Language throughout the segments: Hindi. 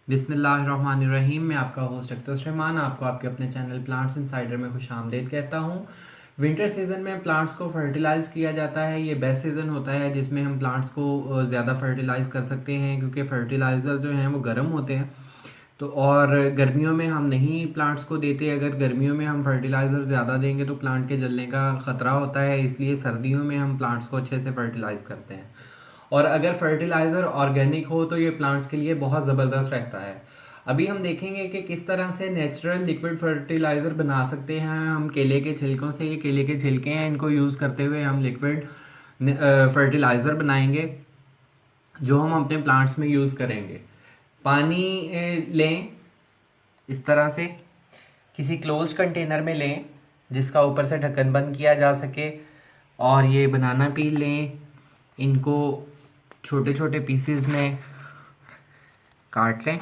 बिस्मिल्लाहिर्रहमानिर्रहीम। मैं आपका होस्ट रहमान आपको आपके अपने चैनल प्लांट्स इनसाइडर में खुश आमदेद कहता हूँ। विंटर सीजन में प्लांट्स को फर्टिलाइज किया जाता है। ये बेस्ट सीज़न होता है जिसमें हम प्लांट्स को ज़्यादा फर्टिलाइज कर सकते हैं, क्योंकि फर्टिलाइज़र जो हैं वो गर्म होते हैं। तो और गर्मियों में हम नहीं प्लांट्स को देते। अगर गर्मियों में हम फर्टिलाइज़र ज़्यादा देंगे तो प्लांट के जलने का ख़तरा होता है, इसलिए सर्दियों में हम प्लांट्स को अच्छे से फर्टिलाइज़ करते हैं। और अगर फर्टिलाइज़र ऑर्गेनिक हो तो ये प्लांट्स के लिए बहुत ज़बरदस्त रहता है। अभी हम देखेंगे कि किस तरह से नेचुरल लिक्विड फर्टिलाइज़र बना सकते हैं हम केले के छिलकों से। ये केले के छिलके हैं, इनको यूज़ करते हुए हम लिक्विड फर्टिलाइज़र बनाएंगे जो हम अपने प्लांट्स में यूज़ करेंगे। पानी लें, इस तरह से किसी क्लोज कंटेनर में लें जिसका ऊपर से ढक्कन बंद किया जा सके। और ये बनाना पील लें, इनको छोटे छोटे पीसेस में काट लें।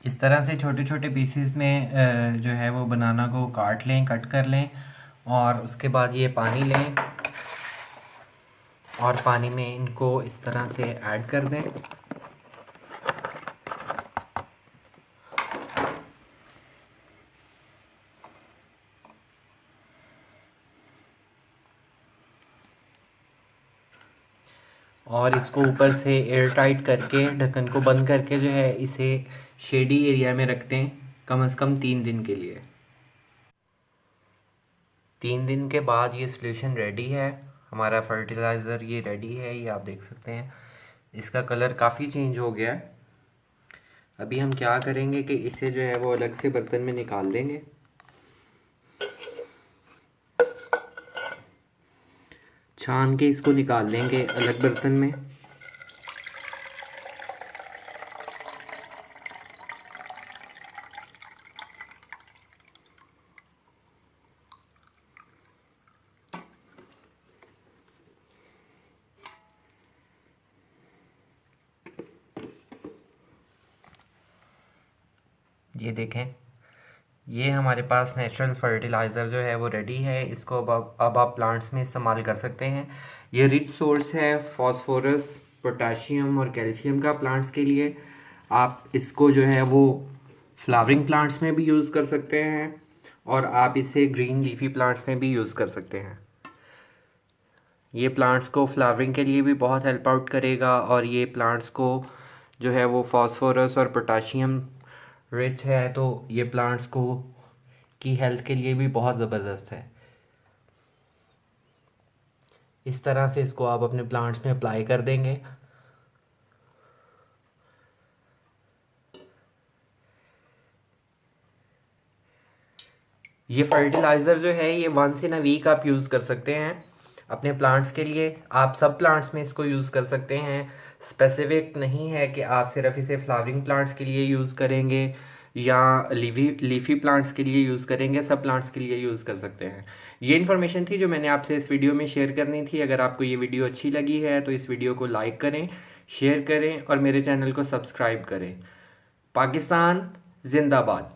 इस तरह से छोटे छोटे पीसेस में जो है वो बनाना को काट लें, कट कर लें। और उसके बाद ये पानी लें और पानी में इनको इस तरह से ऐड कर दें। और इसको ऊपर से एयर टाइट करके ढक्कन को बंद करके जो है इसे शेडी एरिया में रखते हैं कम से कम 3 दिन के लिए। 3 दिन के बाद ये सॉल्यूशन रेडी है, हमारा फर्टिलाइज़र ये रेडी है। ये आप देख सकते हैं इसका कलर काफ़ी चेंज हो गया है। अभी हम क्या करेंगे कि इसे जो है वो अलग से बर्तन में निकाल लेंगे। छान के इसको निकाल लेंगे अलग बर्तन में। ये देखें, ये हमारे पास नेचुरल फर्टिलाइज़र जो है वो रेडी है। इसको अब आप प्लांट्स में इस्तेमाल कर सकते हैं। ये रिच सोर्स है फास्फोरस, पोटाशियम और कैल्शियम का प्लांट्स के लिए। आप इसको जो है वो फ्लावरिंग प्लांट्स में भी यूज़ कर सकते हैं और आप इसे ग्रीन लीफी प्लांट्स में भी यूज़ कर सकते हैं। ये प्लांट्स को फ्लावरिंग के लिए भी बहुत हेल्प आउट करेगा और ये प्लांट्स को जो है वो फास्फोरस और पोटाशियम रिच है, तो ये प्लांट्स को की हेल्थ के लिए भी बहुत ज़बरदस्त है। इस तरह से इसको आप अपने प्लांट्स में अप्लाई कर देंगे। ये फर्टिलाइज़र जो है ये वंस इन अ वीक आप यूज़ कर सकते हैं अपने प्लांट्स के लिए। आप सब प्लांट्स में इसको यूज़ कर सकते हैं। स्पेसिफिक नहीं है कि आप सिर्फ इसे फ्लावरिंग प्लांट्स के लिए यूज़ करेंगे या लीफी प्लांट्स के लिए यूज़ करेंगे, सब प्लांट्स के लिए यूज़ कर सकते हैं। ये इन्फॉर्मेशन थी जो मैंने आपसे इस वीडियो में शेयर करनी थी। अगर आपको ये वीडियो अच्छी लगी है तो इस वीडियो को लाइक करें, शेयर करें और मेरे चैनल को सब्सक्राइब करें। पाकिस्तान जिंदाबाद।